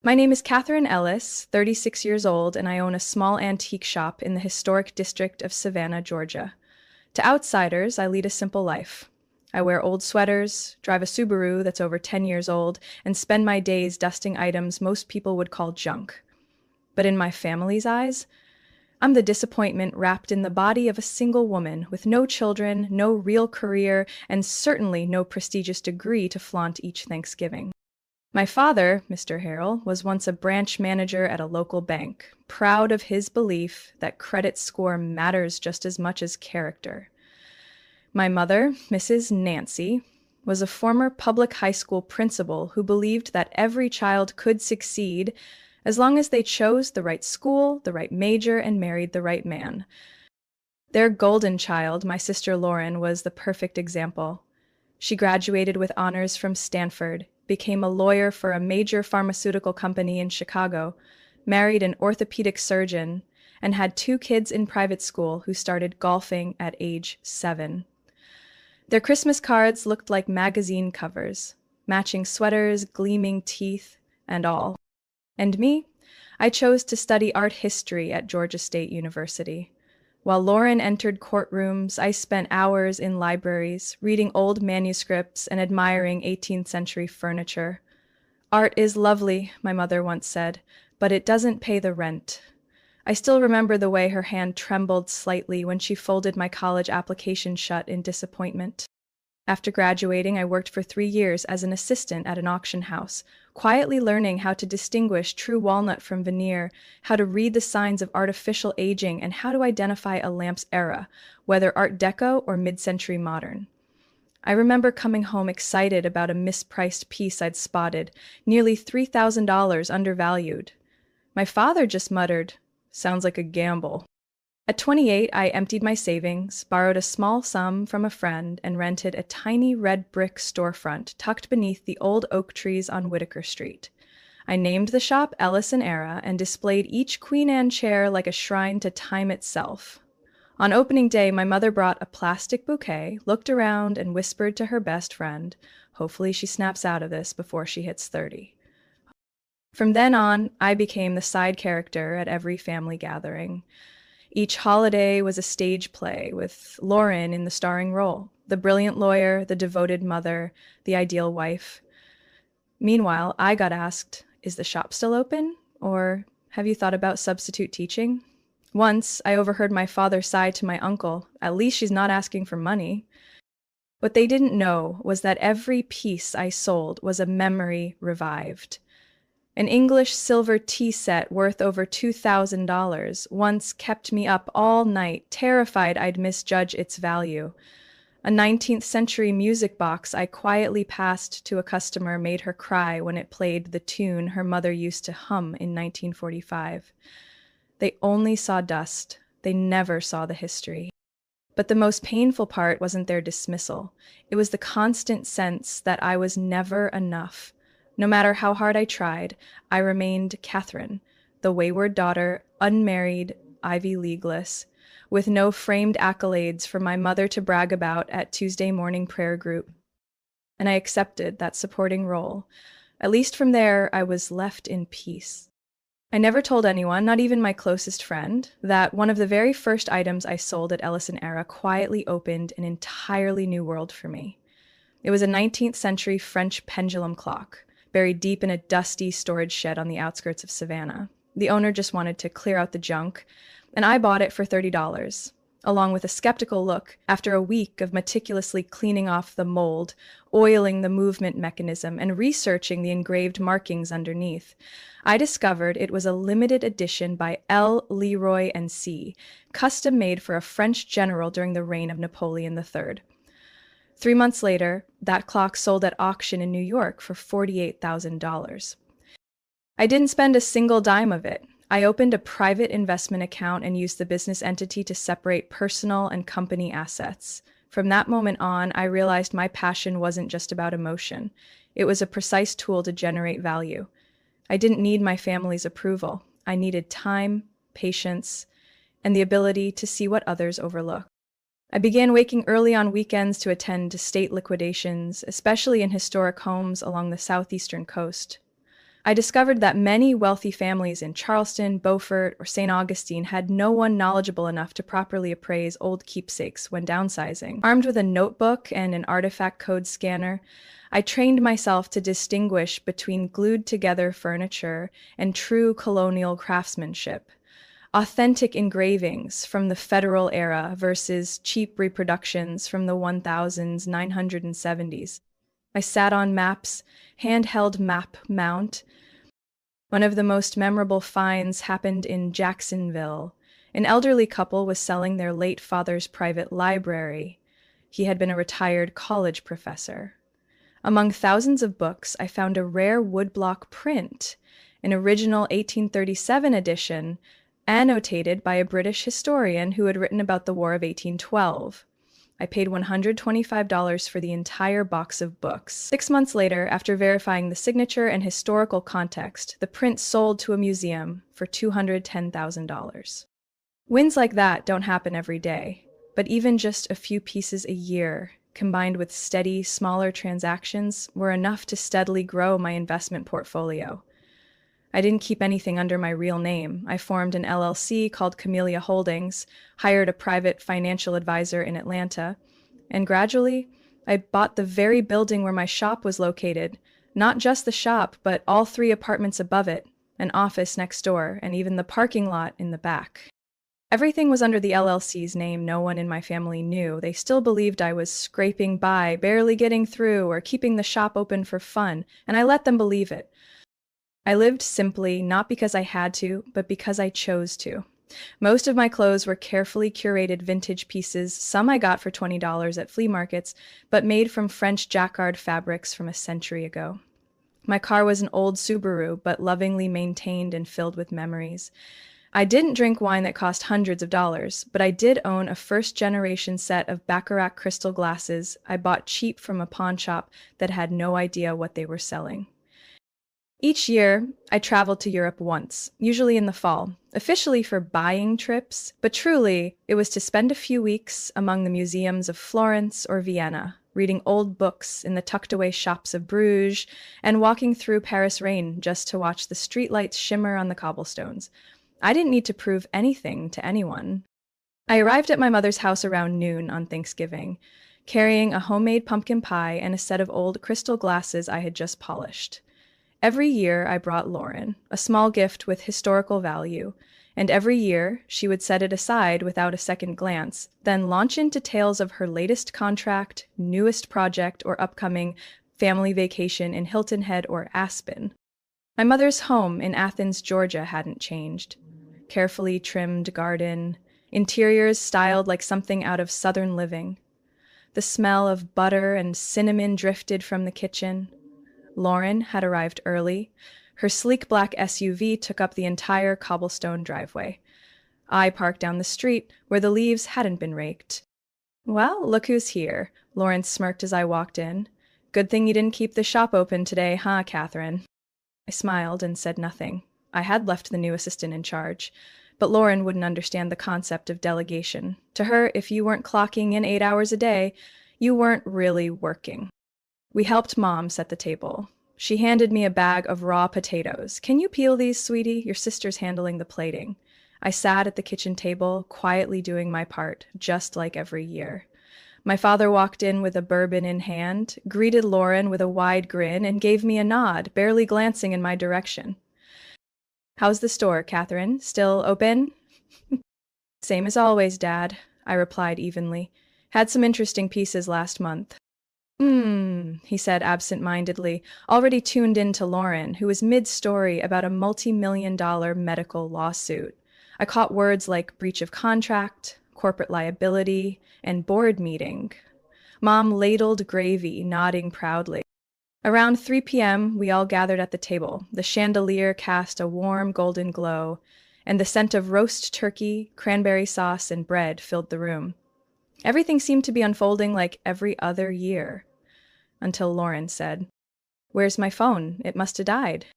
My name is Catherine Ellis, 36 years old, and I own a small antique shop in the historic district of Savannah, Georgia. To outsiders, I lead a simple life. I wear old sweaters, drive a Subaru that's over 10 years old, and spend my days dusting items most people would call junk. But in my family's eyes, I'm the disappointment wrapped in the body of a single woman with no children, no real career, and certainly no prestigious degree to flaunt each Thanksgiving. My father, Mr. Harrell, was once a branch manager at a local bank, proud of his belief that credit score matters just as much as character. My mother, Mrs. Nancy, was a former public high school principal who believed that every child could succeed as long as they chose the right school, the right major, and married the right man. Their golden child, my sister Lauren, was the perfect example. She graduated with honors from Stanford, became a lawyer for a major pharmaceutical company in Chicago, married an orthopedic surgeon, and had 2 kids in private school who started golfing at age 7. Their Christmas cards looked like magazine covers, matching sweaters, gleaming teeth, and all. And me? I chose to study art history at Georgia State University. While Lauren entered courtrooms, I spent hours in libraries, reading old manuscripts and admiring 18th century furniture. Art is lovely, my mother once said, but it doesn't pay the rent. I still remember the way her hand trembled slightly when she folded my college application shut in disappointment. After graduating, I worked for 3 years as an assistant at an auction house, quietly learning how to distinguish true walnut from veneer, how to read the signs of artificial aging, and how to identify a lamp's era, whether Art Deco or mid-century modern. I remember coming home excited about a mispriced piece I'd spotted, nearly $3,000 undervalued. My father just muttered, "Sounds like a gamble." At 28, I emptied my savings, borrowed a small sum from a friend, and rented a tiny red brick storefront tucked beneath the old oak trees on Whitaker Street. I named the shop Ellis and Era and displayed each Queen Anne chair like a shrine to time itself. On opening day, my mother brought a plastic bouquet, looked around, and whispered to her best friend, "Hopefully she snaps out of this before she hits 30. From then on, I became the side character at every family gathering. Each holiday was a stage play, with Lauren in the starring role, the brilliant lawyer, the devoted mother, the ideal wife. Meanwhile, I got asked, "Is the shop still open?" Or, "Have you thought about substitute teaching?" Once, I overheard my father sigh to my uncle, "At least she's not asking for money." What they didn't know was that every piece I sold was a memory revived. An English silver tea set worth over $2,000 once kept me up all night, terrified I'd misjudge its value. A 19th century music box I quietly passed to a customer made her cry when it played the tune her mother used to hum in 1945. They only saw dust. They never saw the history. But the most painful part wasn't their dismissal. It was the constant sense that I was never enough. No matter how hard I tried, I remained Catherine, the wayward daughter, unmarried, Ivy Leagueless, with no framed accolades for my mother to brag about at Tuesday morning prayer group. And I accepted that supporting role. At least from there, I was left in peace. I never told anyone, not even my closest friend, that one of the very first items I sold at Ellis & Era quietly opened an entirely new world for me. It was a 19th century French pendulum clock, buried deep in a dusty storage shed on the outskirts of Savannah. The owner just wanted to clear out the junk, and I bought it for $30, along with a skeptical look after a week of meticulously cleaning off the mold, oiling the movement mechanism, and researching the engraved markings underneath. I discovered it was a limited edition by L. Leroy and C., custom made for a French general during the reign of Napoleon III. 3 months later, that clock sold at auction in New York for $48,000. I didn't spend a single dime of it. I opened a private investment account and used the business entity to separate personal and company assets. From that moment on, I realized my passion wasn't just about emotion. It was a precise tool to generate value. I didn't need my family's approval. I needed time, patience, and the ability to see what others overlook. I began waking early on weekends to attend state liquidations, especially in historic homes along the southeastern coast. I discovered that many wealthy families in Charleston, Beaufort, or St. Augustine had no one knowledgeable enough to properly appraise old keepsakes when downsizing. Armed with a notebook and an artifact code scanner, I trained myself to distinguish between glued-together furniture and true colonial craftsmanship. Authentic engravings from the Federal era versus cheap reproductions from the 1970s. I sat on maps, handheld map mount. One of the most memorable finds happened in Jacksonville. An elderly couple was selling their late father's private library. He had been a retired college professor. Among thousands of books, I found a rare woodblock print, an original 1837 edition, annotated by a British historian who had written about the War of 1812. I paid $125 for the entire box of books. 6 months later, after verifying the signature and historical context, the print sold to a museum for $210,000. Wins like that don't happen every day, but even just a few pieces a year, combined with steady, smaller transactions, were enough to steadily grow my investment portfolio. I didn't keep anything under my real name. I formed an LLC called Camellia Holdings, hired a private financial advisor in Atlanta, and gradually, I bought the very building where my shop was located. Not just the shop, but all 3 apartments above it, an office next door, and even the parking lot in the back. Everything was under the LLC's name. No one in my family knew. They still believed I was scraping by, barely getting through, or keeping the shop open for fun, and I let them believe it. I lived simply, not because I had to, but because I chose to. Most of my clothes were carefully curated vintage pieces. Some I got for $20 at flea markets, but made from French jacquard fabrics from a century ago. My car was an old Subaru, but lovingly maintained and filled with memories. I didn't drink wine that cost hundreds of dollars, but I did own a first-generation set of Baccarat crystal glasses I bought cheap from a pawn shop that had no idea what they were selling. Each year, I traveled to Europe once, usually in the fall, officially for buying trips, but truly, it was to spend a few weeks among the museums of Florence or Vienna, reading old books in the tucked-away shops of Bruges, and walking through Paris rain just to watch the streetlights shimmer on the cobblestones. I didn't need to prove anything to anyone. I arrived at my mother's house around noon on Thanksgiving, carrying a homemade pumpkin pie and a set of old crystal glasses I had just polished. Every year I brought Lauren, a small gift with historical value, and every year she would set it aside without a second glance, then launch into tales of her latest contract, newest project, or upcoming family vacation in Hilton Head or Aspen. My mother's home in Athens, Georgia hadn't changed. Carefully trimmed garden, interiors styled like something out of Southern living. The smell of butter and cinnamon drifted from the kitchen. Lauren had arrived early. Her sleek black SUV took up the entire cobblestone driveway. I parked down the street, where the leaves hadn't been raked. "Well, look who's here," Lauren smirked as I walked in. "Good thing you didn't keep the shop open today, huh, Catherine?" I smiled and said nothing. I had left the new assistant in charge. But Lauren wouldn't understand the concept of delegation. To her, if you weren't clocking in 8 hours a day, you weren't really working. We helped Mom set the table. She handed me a bag of raw potatoes. "Can you peel these, sweetie? Your sister's handling the plating." I sat at the kitchen table, quietly doing my part, just like every year. My father walked in with a bourbon in hand, greeted Lauren with a wide grin, and gave me a nod, barely glancing in my direction. "How's the store, Catherine? Still open?" "Same as always, Dad," I replied evenly. "Had some interesting pieces last month." He said absent-mindedly, already tuned in to Lauren, who was mid-story about a multi-million-dollar medical lawsuit. I caught words like breach of contract, corporate liability, and board meeting. Mom ladled gravy, nodding proudly. Around 3 p.m., we all gathered at the table. The chandelier cast a warm golden glow, and the scent of roast turkey, cranberry sauce, and bread filled the room. Everything seemed to be unfolding like every other year. Until Lauren said, "Where's my phone? It must have died."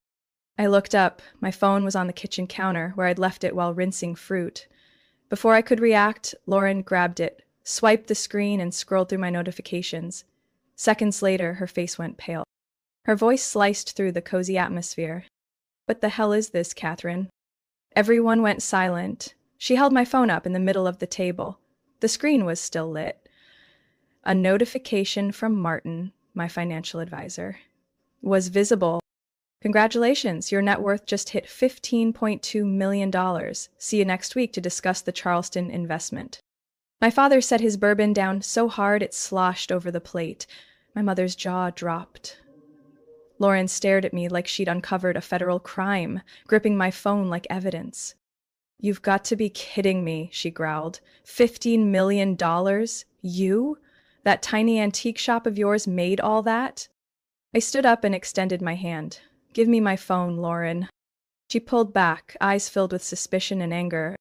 I looked up. My phone was on the kitchen counter, where I'd left it while rinsing fruit. Before I could react, Lauren grabbed it, swiped the screen, and scrolled through my notifications. Seconds later, her face went pale. Her voice sliced through the cozy atmosphere. What the hell is this, Catherine? Everyone went silent. She held my phone up in the middle of the table. The screen was still lit. A notification from Martin, my financial advisor, was visible. Congratulations, your net worth just hit $15.2 million. See you next week to discuss the Charleston investment. My father set his bourbon down so hard it sloshed over the plate. My mother's jaw dropped. Lauren stared at me like she'd uncovered a federal crime, gripping my phone like evidence. You've got to be kidding me, she growled. $15 million? You? That tiny antique shop of yours made all that? I stood up and extended my hand. Give me my phone, Lauren. She pulled back, eyes filled with suspicion and anger.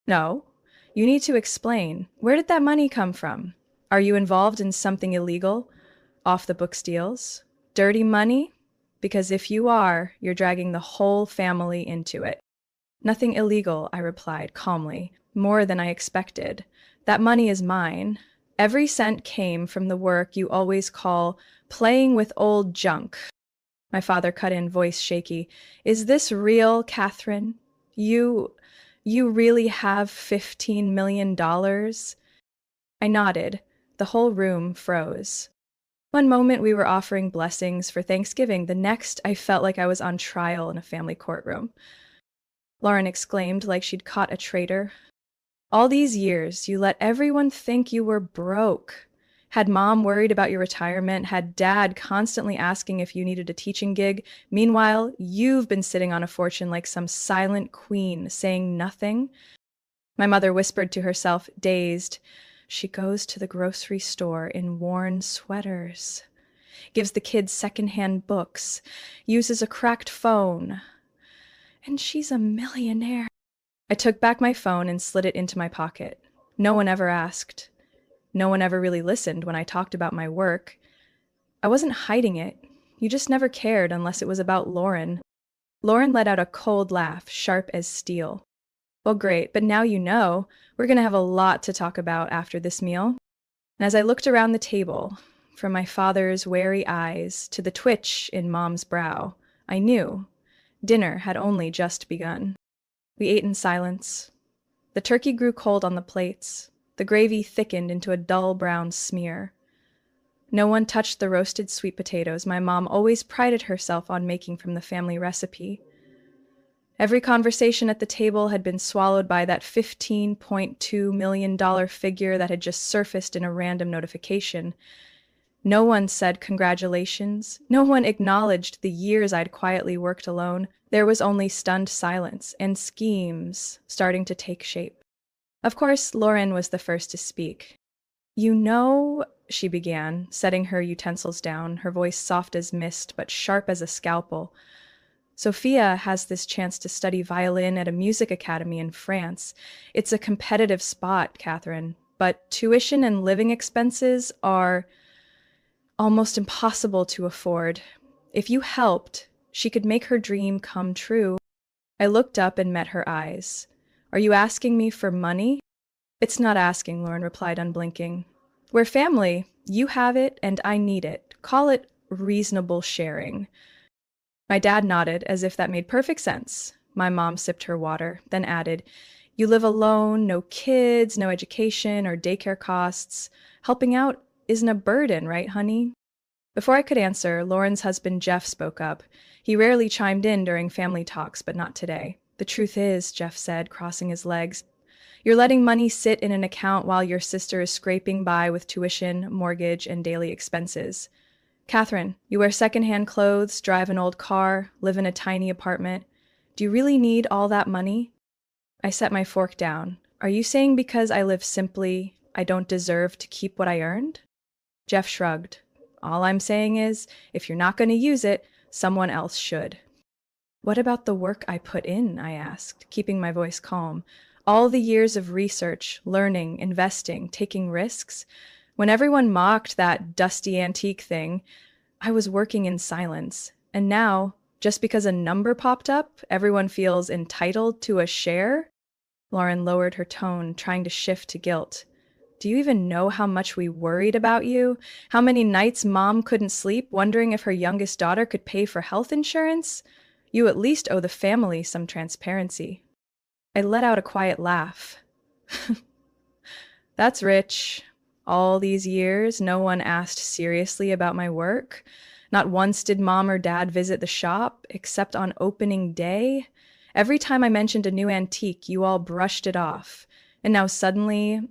No, you need to explain. Where did that money come from? Are you involved in something illegal? Off-the-books deals? Dirty money? Because if you are, you're dragging the whole family into it. Nothing illegal, I replied calmly, more than I expected. That money is mine. Every cent came from the work you always call playing with old junk. My father cut in, voice shaky. Is this real, Catherine? You really have $15 million? I nodded. The whole room froze. One moment we were offering blessings for Thanksgiving. The next, I felt like I was on trial in a family courtroom. Lauren exclaimed like she'd caught a traitor. All these years, you let everyone think you were broke. Had mom worried about your retirement, had dad constantly asking if you needed a teaching gig. Meanwhile, you've been sitting on a fortune like some silent queen, saying nothing. My mother whispered to herself, dazed. She goes to the grocery store in worn sweaters, gives the kids secondhand books, uses a cracked phone. And she's a millionaire. I took back my phone and slid it into my pocket. No one ever asked. No one ever really listened when I talked about my work. I wasn't hiding it. You just never cared unless it was about Lauren. Lauren let out a cold laugh, sharp as steel. Well, great, but now you know. We're going to have a lot to talk about after this meal. And as I looked around the table, from my father's wary eyes to the twitch in Mom's brow, I knew dinner had only just begun. We ate in silence. The turkey grew cold on the plates. The gravy thickened into a dull brown smear. No one touched the roasted sweet potatoes my mom always prided herself on making from the family recipe. Every conversation at the table had been swallowed by that $15.2 million figure that had just surfaced in a random notification. No one said congratulations. No one acknowledged the years I'd quietly worked alone. There was only stunned silence and schemes starting to take shape. Of course, Lauren was the first to speak. You know, she began, setting her utensils down, her voice soft as mist but sharp as a scalpel. Sophia has this chance to study violin at a music academy in France. It's a competitive spot, Catherine, but tuition and living expenses are almost impossible to afford. If you helped, she could make her dream come true. I looked up and met her eyes. Are you asking me for money? It's not asking, Lauren replied, unblinking. We're family. You have it, and I need it. Call it reasonable sharing. My dad nodded, as if that made perfect sense. My mom sipped her water, then added, You live alone, no kids, no education or daycare costs. Helping out isn't a burden, right, honey? Before I could answer, Lauren's husband Jeff spoke up. He rarely chimed in during family talks, but not today. The truth is, Jeff said, crossing his legs, you're letting money sit in an account while your sister is scraping by with tuition, mortgage, and daily expenses. Catherine, you wear secondhand clothes, drive an old car, live in a tiny apartment. Do you really need all that money? I set my fork down. Are you saying because I live simply, I don't deserve to keep what I earned? Jeff shrugged. All I'm saying is, if you're not going to use it, someone else should. What about the work I put in? I asked, keeping my voice calm. All the years of research, learning, investing, taking risks. When everyone mocked that dusty antique thing, I was working in silence. And now, just because a number popped up, everyone feels entitled to a share? Lauren lowered her tone, trying to shift to guilt. Do you even know how much we worried about you? How many nights Mom couldn't sleep, wondering if her youngest daughter could pay for health insurance? You at least owe the family some transparency. I let out a quiet laugh. That's rich. All these years, no one asked seriously about my work. Not once did mom or dad visit the shop, except on opening day. Every time I mentioned a new antique, you all brushed it off. And now suddenly,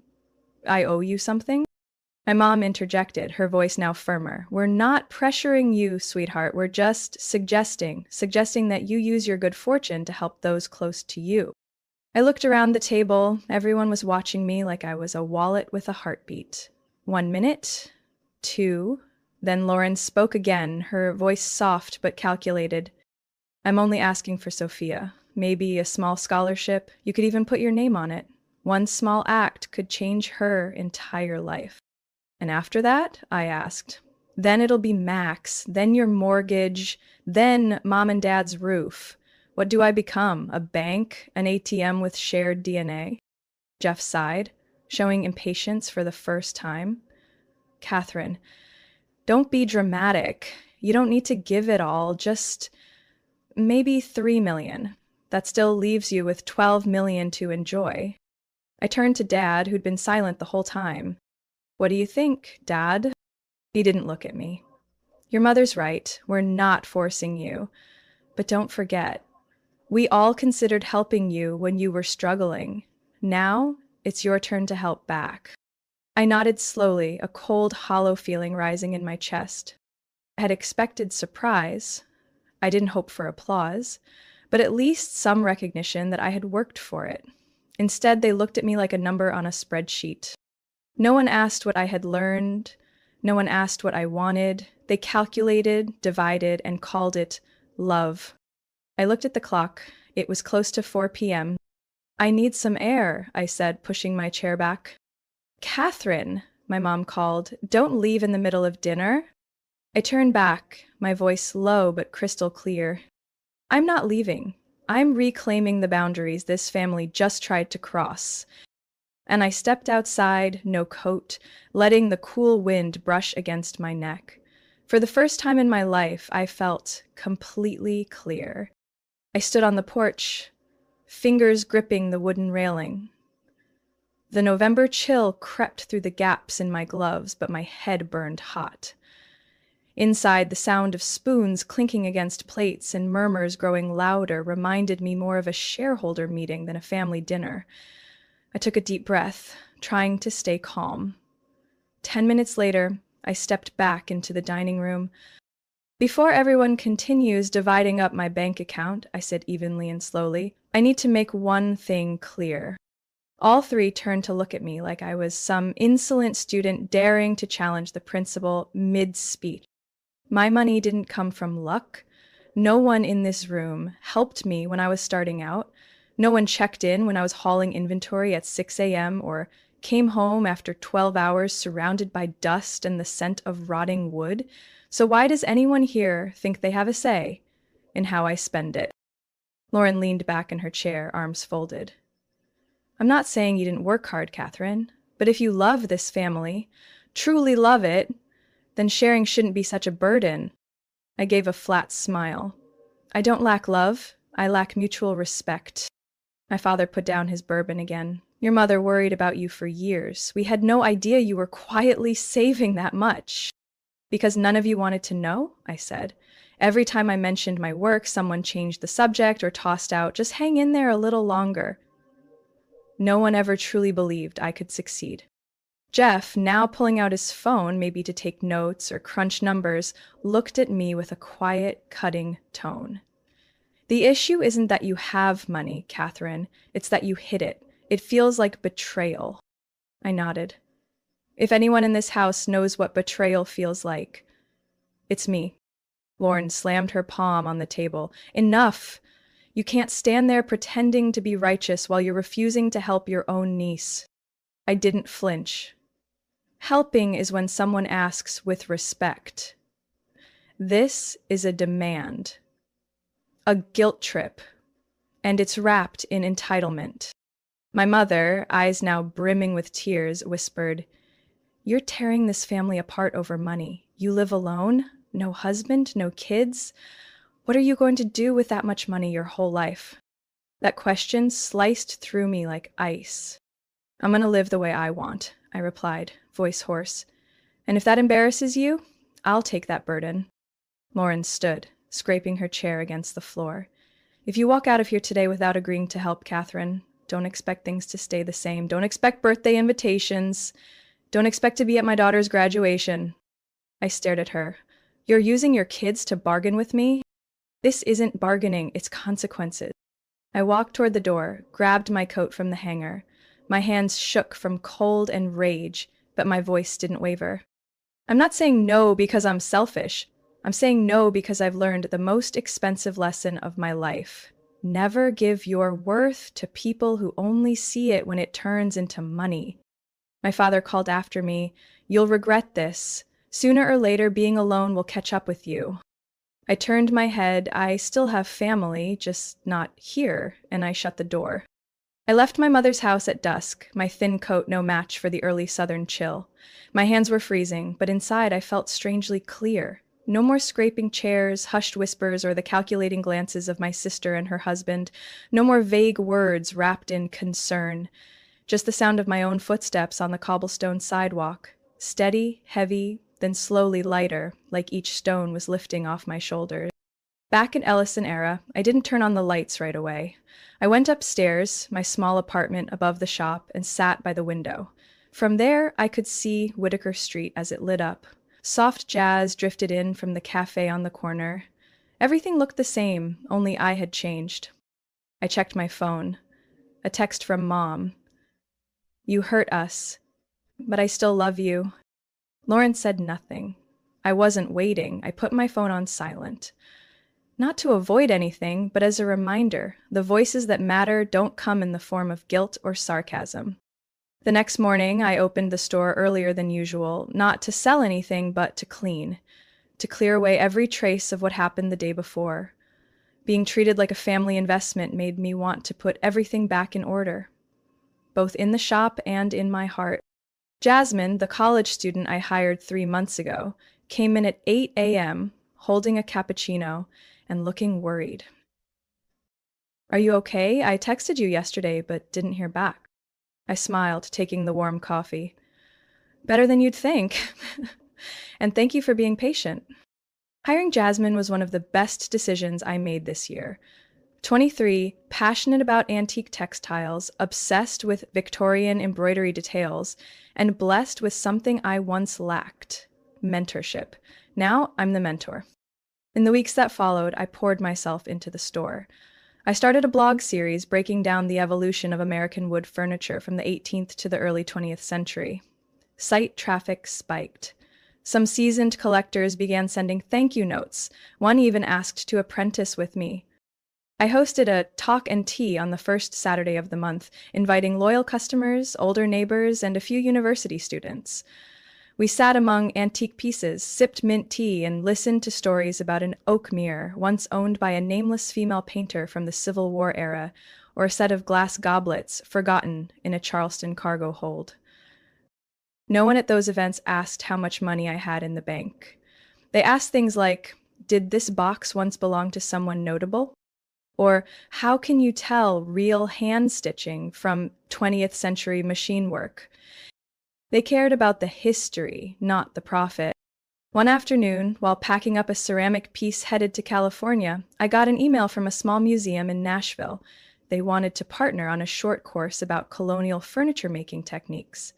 I owe you something? My mom interjected, her voice now firmer. We're not pressuring you, sweetheart. We're just suggesting that you use your good fortune to help those close to you. I looked around the table. Everyone was watching me like I was a wallet with a heartbeat. 1 minute, 2. Then Lauren spoke again, her voice soft but calculated. I'm only asking for Sophia. Maybe a small scholarship. You could even put your name on it. One small act could change her entire life. And after that, I asked. Then it'll be Max, then your mortgage, then mom and dad's roof. What do I become? A bank? An ATM with shared DNA? Jeff sighed, showing impatience for the first time. Catherine, don't be dramatic. You don't need to give it all, just maybe 3 million. That still leaves you with 12 million to enjoy. I turned to Dad, who'd been silent the whole time. What do you think, Dad? He didn't look at me. Your mother's right. We're not forcing you. But don't forget, we all considered helping you when you were struggling. Now, it's your turn to help back. I nodded slowly, a cold, hollow feeling rising in my chest. I had expected surprise. I didn't hope for applause, but at least some recognition that I had worked for it. Instead, they looked at me like a number on a spreadsheet. No one asked what I had learned. No one asked what I wanted. They calculated, divided, and called it love. I looked at the clock. It was close to 4 p.m. I need some air, I said, pushing my chair back. Catherine, my mom called, don't leave in the middle of dinner. I turned back, my voice low but crystal clear. I'm not leaving. I'm reclaiming the boundaries this family just tried to cross. And I stepped outside, no coat, letting the cool wind brush against my neck. For the first time in my life, I felt completely clear. I stood on the porch, fingers gripping the wooden railing. The November chill crept through the gaps in my gloves, but my head burned hot. Inside, the sound of spoons clinking against plates and murmurs growing louder reminded me more of a shareholder meeting than a family dinner. I took a deep breath, trying to stay calm. 10 minutes later, I stepped back into the dining room. Before everyone continues dividing up my bank account, I said evenly and slowly, I need to make one thing clear. All three turned to look at me like I was some insolent student daring to challenge the principal mid-speech. My money didn't come from luck. No one in this room helped me when I was starting out. No one checked in when I was hauling inventory at 6 a.m. or came home after 12 hours surrounded by dust and the scent of rotting wood. So why does anyone here think they have a say in how I spend it? Lauren leaned back in her chair, arms folded. I'm not saying you didn't work hard, Catherine, but if you love this family, truly love it, then sharing shouldn't be such a burden. I gave a flat smile. I don't lack love. I lack mutual respect. My father put down his bourbon again. Your mother worried about you for years. We had no idea you were quietly saving that much. Because none of you wanted to know, I said. Every time I mentioned my work, someone changed the subject or tossed out, just hang in there a little longer. No one ever truly believed I could succeed. Jeff, now pulling out his phone, maybe to take notes or crunch numbers, looked at me with a quiet, cutting tone. The issue isn't that you have money, Catherine. It's that you hid it. It feels like betrayal. I nodded. If anyone in this house knows what betrayal feels like, it's me. Lauren slammed her palm on the table. Enough! You can't stand there pretending to be righteous while you're refusing to help your own niece. I didn't flinch. Helping is when someone asks with respect. This is a demand. A guilt trip. And it's wrapped in entitlement. My mother, eyes now brimming with tears, whispered, You're tearing this family apart over money. You live alone? No husband? No kids? What are you going to do with that much money your whole life? That question sliced through me like ice. I'm going to live the way I want, I replied, voice hoarse. And if that embarrasses you, I'll take that burden. Lauren stood, scraping her chair against the floor. If you walk out of here today without agreeing to help, Catherine, don't expect things to stay the same. Don't expect birthday invitations. Don't expect to be at my daughter's graduation. I stared at her. You're using your kids to bargain with me? This isn't bargaining, it's consequences. I walked toward the door, grabbed my coat from the hanger. My hands shook from cold and rage, but my voice didn't waver. I'm not saying no because I'm selfish. I'm saying no because I've learned the most expensive lesson of my life. Never give your worth to people who only see it when it turns into money. My father called after me, "You'll regret this. Sooner or later, being alone will catch up with you." I turned my head. I still have family, just not here, and I shut the door. I left my mother's house at dusk, my thin coat no match for the early southern chill. My hands were freezing, but inside I felt strangely clear. No more scraping chairs, hushed whispers, or the calculating glances of my sister and her husband. No more vague words wrapped in concern. Just the sound of my own footsteps on the cobblestone sidewalk. Steady, heavy, then slowly lighter, like each stone was lifting off my shoulders. Back in Ellison era, I didn't turn on the lights right away. I went upstairs, my small apartment above the shop, and sat by the window. From there, I could see Whitaker Street as it lit up. Soft jazz drifted in from the cafe on the corner. Everything looked the same, only I had changed. I checked my phone. A text from Mom. "You hurt us, but I still love you." Lauren said nothing. I wasn't waiting. I put my phone on silent. Not to avoid anything, but as a reminder, the voices that matter don't come in the form of guilt or sarcasm. The next morning, I opened the store earlier than usual, not to sell anything, but to clear away every trace of what happened the day before. Being treated like a family investment made me want to put everything back in order, both in the shop and in my heart. Jasmine, the college student I hired 3 months ago, came in at 8 a.m., holding a cappuccino and looking worried. "Are you okay? I texted you yesterday, but didn't hear back." I smiled, taking the warm coffee. "Better than you'd think." "And thank you for being patient." Hiring Jasmine was one of the best decisions I made this year. 23, passionate about antique textiles, obsessed with Victorian embroidery details, and blessed with something I once lacked: mentorship. Now I'm the mentor. In the weeks that followed, I poured myself into the store. I started a blog series breaking down the evolution of American wood furniture from the 18th to the early 20th century. Site traffic spiked. Some seasoned collectors began sending thank you notes. One even asked to apprentice with me. I hosted a talk and tea on the first Saturday of the month, inviting loyal customers, older neighbors, and a few university students. We sat among antique pieces, sipped mint tea, and listened to stories about an oak mirror once owned by a nameless female painter from the Civil War era, or a set of glass goblets forgotten in a Charleston cargo hold. No one at those events asked how much money I had in the bank. They asked things like, "Did this box once belong to someone notable?" Or, "How can you tell real hand stitching from 20th century machine work?" They cared about the history, not the profit. One afternoon, while packing up a ceramic piece headed to California, I got an email from a small museum in Nashville. They wanted to partner on a short course about colonial furniture-making techniques.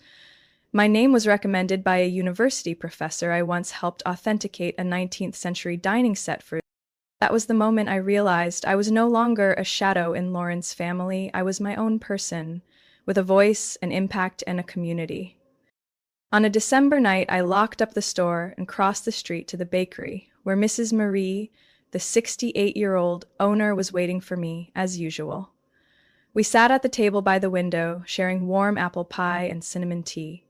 My name was recommended by a university professor I once helped authenticate a 19th century dining set for. That was the moment I realized I was no longer a shadow in Lauren's family. I was my own person, with a voice, an impact, and a community. On a December night, I locked up the store and crossed the street to the bakery, where Mrs. Marie, the 68-year-old owner, was waiting for me, as usual. We sat at the table by the window, sharing warm apple pie and cinnamon tea.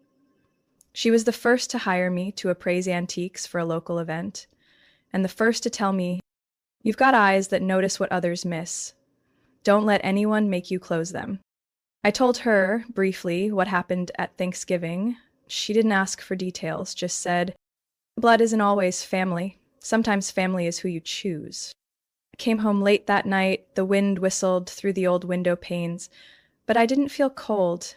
She was the first to hire me to appraise antiques for a local event, and the first to tell me, "You've got eyes that notice what others miss. Don't let anyone make you close them." I told her, briefly, what happened at Thanksgiving. She didn't ask for details, just said, "Blood isn't always family. Sometimes family is who you choose." I came home late that night, the wind whistled through the old window panes, but I didn't feel cold.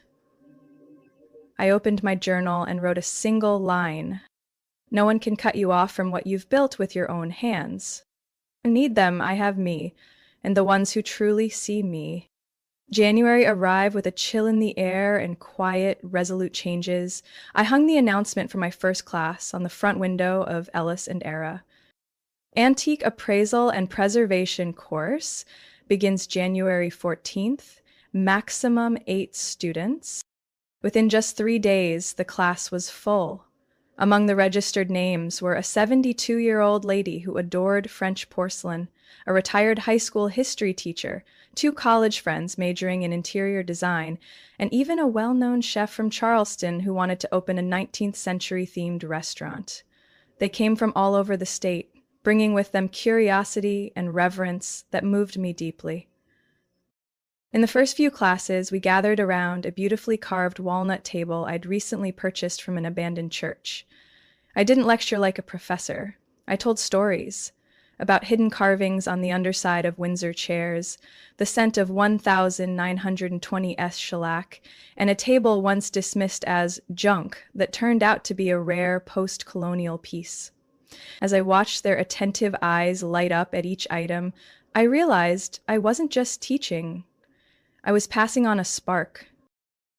I opened my journal and wrote a single line. No one can cut you off from what you've built with your own hands. I need them, I have me, and the ones who truly see me. January arrived with a chill in the air and quiet, resolute changes. I hung the announcement for my first class on the front window of Ellis and Era. Antique Appraisal and Preservation course begins January 14th, maximum 8 students. Within just 3 days, the class was full. Among the registered names were a 72-year-old lady who adored French porcelain, a retired high school history teacher, 2 college friends majoring in interior design, and even a well-known chef from Charleston who wanted to open a 19th century-themed restaurant. They came from all over the state, bringing with them curiosity and reverence that moved me deeply. In the first few classes, we gathered around a beautifully carved walnut table I'd recently purchased from an abandoned church. I didn't lecture like a professor. I told stories about hidden carvings on the underside of Windsor chairs, the scent of 1920s shellac, and a table once dismissed as junk that turned out to be a rare post-colonial piece. As I watched their attentive eyes light up at each item, I realized I wasn't just teaching. I was passing on a spark.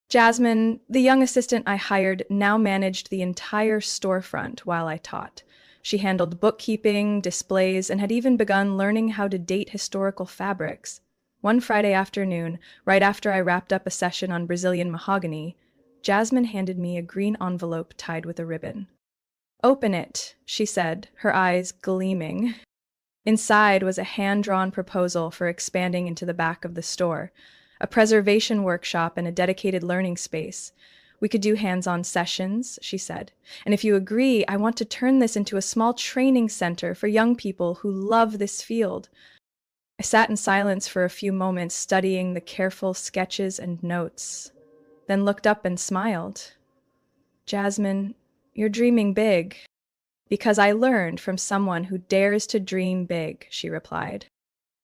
Jasmine, the young assistant I hired, now managed the entire storefront while I taught. She handled bookkeeping, displays, and had even begun learning how to date historical fabrics. One Friday afternoon, right after I wrapped up a session on Brazilian mahogany, Jasmine handed me a green envelope tied with a ribbon. "Open it," she said, her eyes gleaming. Inside was a hand-drawn proposal for expanding into the back of the store, a preservation workshop and a dedicated learning space. "We could do hands-on sessions," she said. "And if you agree, I want to turn this into a small training center for young people who love this field." I sat in silence for a few moments, studying the careful sketches and notes, then looked up and smiled. "Jasmine, you're dreaming big." "Because I learned from someone who dares to dream big," she replied.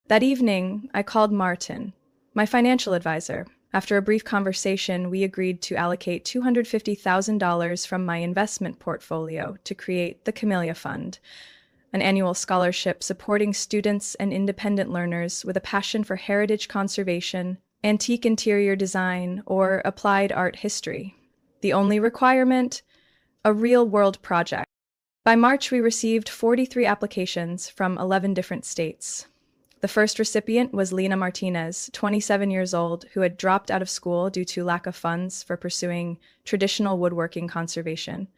That evening, I called Martin, my financial advisor. After a brief conversation, we agreed to allocate $250,000 from my investment portfolio to create the Camellia Fund, an annual scholarship supporting students and independent learners with a passion for heritage conservation, antique interior design, or applied art history. The only requirement? A real-world project. By March, we received 43 applications from 11 different states. The first recipient was Lena Martinez, 27 years old, who had dropped out of school due to lack of funds for pursuing traditional woodworking conservation.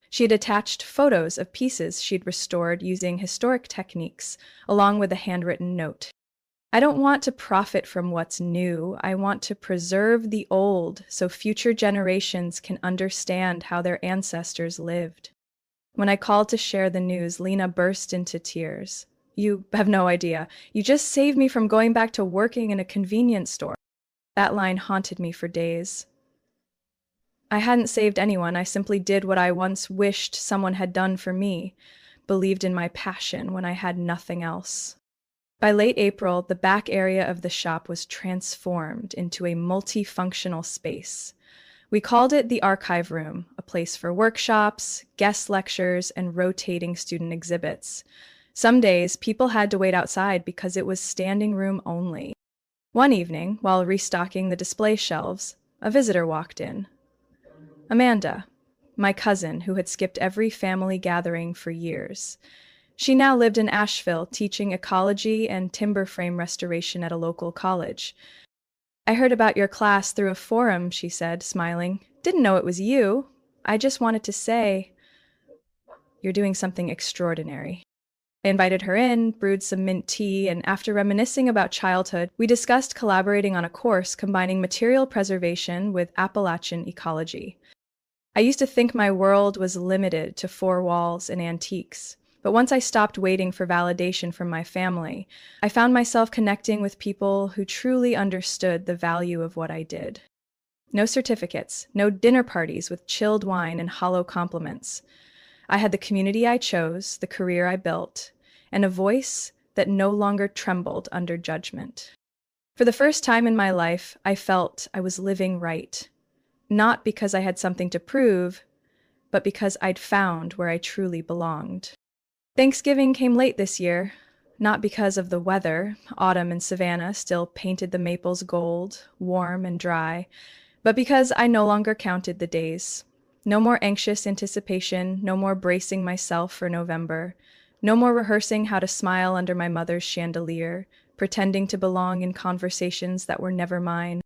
She had attached photos of pieces she'd restored using historic techniques, along with a handwritten note. "I don't want to profit from what's new. I want to preserve the old so future generations can understand how their ancestors lived." When I called to share the news, Lena burst into tears. "You have no idea. You just saved me from going back to working in a convenience store." That line haunted me for days. I hadn't saved anyone. I simply did what I once wished someone had done for me, believed in my passion when I had nothing else. By late April, the back area of the shop was transformed into a multifunctional space. We called it the Archive Room, a place for workshops, guest lectures, and rotating student exhibits. Some days, people had to wait outside because it was standing room only. One evening, while restocking the display shelves, a visitor walked in. Amanda, my cousin who had skipped every family gathering for years. She now lived in Asheville, teaching ecology and timber frame restoration at a local college. "I heard about your class through a forum," she said, smiling. "Didn't know it was you. I just wanted to say, you're doing something extraordinary." I invited her in, brewed some mint tea, and after reminiscing about childhood, we discussed collaborating on a course combining material preservation with Appalachian ecology. I used to think my world was limited to 4 walls and antiques, but once I stopped waiting for validation from my family, I found myself connecting with people who truly understood the value of what I did. No certificates, no dinner parties with chilled wine and hollow compliments. I had the community I chose, the career I built, and a voice that no longer trembled under judgment. For the first time in my life, I felt I was living right, not because I had something to prove, but because I'd found where I truly belonged. Thanksgiving came late this year, not because of the weather. Autumn in Savannah still painted the maples gold, warm and dry, but because I no longer counted the days. No more anxious anticipation, no more bracing myself for November, no more rehearsing how to smile under my mother's chandelier, pretending to belong in conversations that were never mine.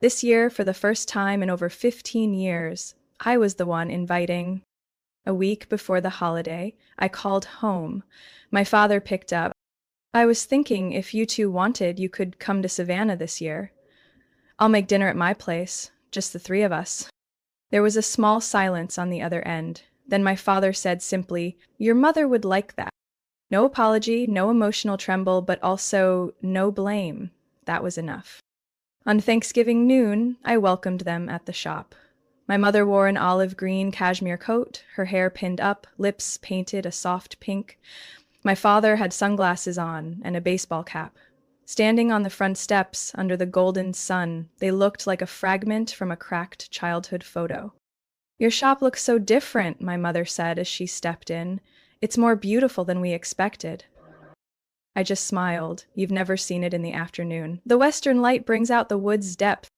This year, for the first time in over 15 years, I was the one inviting. A week before the holiday, I called home. My father picked up. I was thinking if you two wanted, you could come to Savannah this year. I'll make dinner at my place, just the three of us. There was a small silence on the other end. Then my father said simply, "Your mother would like that." No apology, no emotional tremble, but also no blame. That was enough. On Thanksgiving noon, I welcomed them at the shop. My mother wore an olive green cashmere coat, her hair pinned up, lips painted a soft pink. My father had sunglasses on and a baseball cap. Standing on the front steps under the golden sun, they looked like a fragment from a cracked childhood photo. "Your shop looks so different," my mother said as she stepped in. "It's more beautiful than we expected." I just smiled. "You've never seen it in the afternoon. The western light brings out the wood's depth."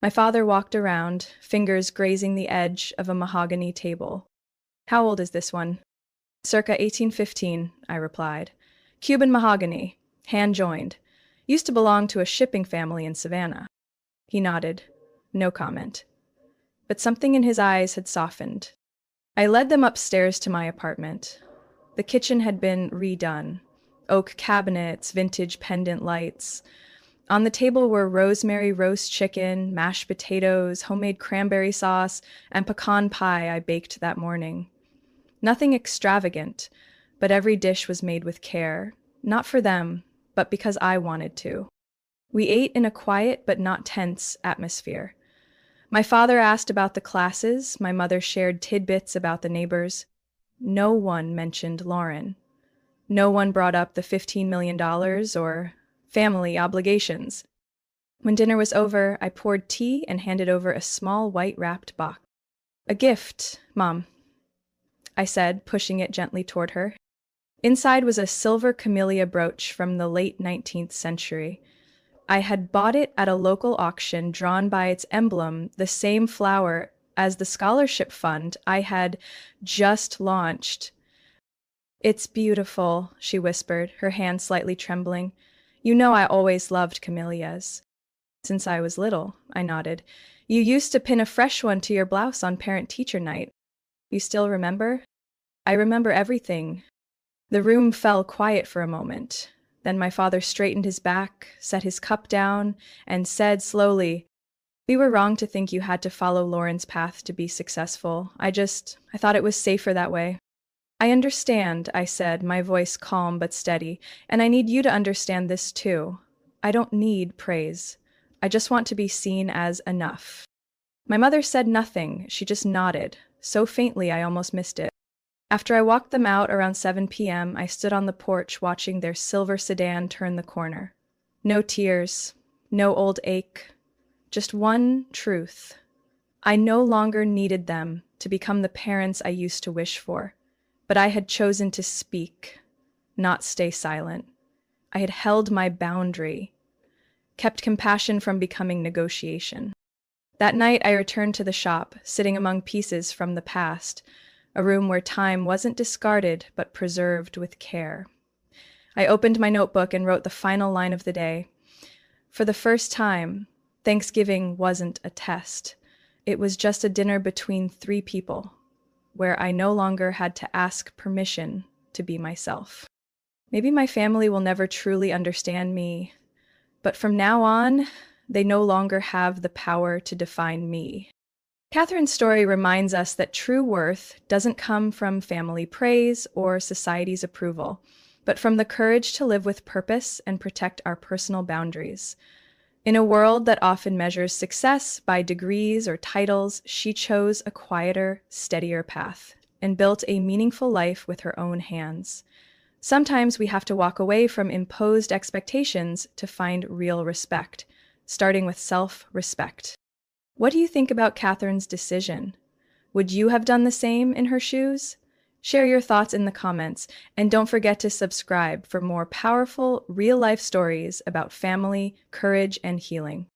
My father walked around, fingers grazing the edge of a mahogany table. "How old is this one?" "Circa 1815, I replied. "Cuban mahogany, hand-joined. Used to belong to a shipping family in Savannah." He nodded. No comment. But something in his eyes had softened. I led them upstairs to my apartment. The kitchen had been redone. Oak cabinets, vintage pendant lights. On the table were rosemary roast chicken, mashed potatoes, homemade cranberry sauce, and pecan pie I baked that morning. Nothing extravagant, but every dish was made with care, not for them, but because I wanted to. We ate in a quiet but not tense atmosphere. My father asked about the classes, my mother shared tidbits about the neighbors. No one mentioned Lauren. No one brought up the $15 million or family obligations. When dinner was over, I poured tea and handed over a small white-wrapped box. "A gift, Mom," I said, pushing it gently toward her. Inside was a silver camellia brooch from the late 19th century. I had bought it at a local auction drawn by its emblem, the same flower as the scholarship fund I had just launched. "It's beautiful," she whispered, her hand slightly trembling. "You know I always loved camellias." "Since I was little," I nodded. "You used to pin a fresh one to your blouse on parent-teacher night. You still remember?" "I remember everything." The room fell quiet for a moment. Then my father straightened his back, set his cup down, and said slowly, "We were wrong to think you had to follow Lauren's path to be successful. I thought it was safer that way." "I understand," I said, my voice calm but steady, "and I need you to understand this too. I don't need praise. I just want to be seen as enough." My mother said nothing, she just nodded, so faintly I almost missed it. After I walked them out around 7 p.m., I stood on the porch watching their silver sedan turn the corner. No tears, no old ache, just one truth. I no longer needed them to become the parents I used to wish for, but I had chosen to speak, not stay silent. I had held my boundary, kept compassion from becoming negotiation. That night I returned to the shop, sitting among pieces from the past, a room where time wasn't discarded but preserved with care. I opened my notebook and wrote the final line of the day. For the first time, Thanksgiving wasn't a test. It was just a dinner between three people, where I no longer had to ask permission to be myself. Maybe my family will never truly understand me, but from now on, they no longer have the power to define me. Catherine's story reminds us that true worth doesn't come from family praise or society's approval, but from the courage to live with purpose and protect our personal boundaries. In a world that often measures success by degrees or titles, she chose a quieter, steadier path and built a meaningful life with her own hands. Sometimes we have to walk away from imposed expectations to find real respect, starting with self-respect. What do you think about Catherine's decision? Would you have done the same in her shoes? Share your thoughts in the comments, and don't forget to subscribe for more powerful, real-life stories about family, courage, and healing.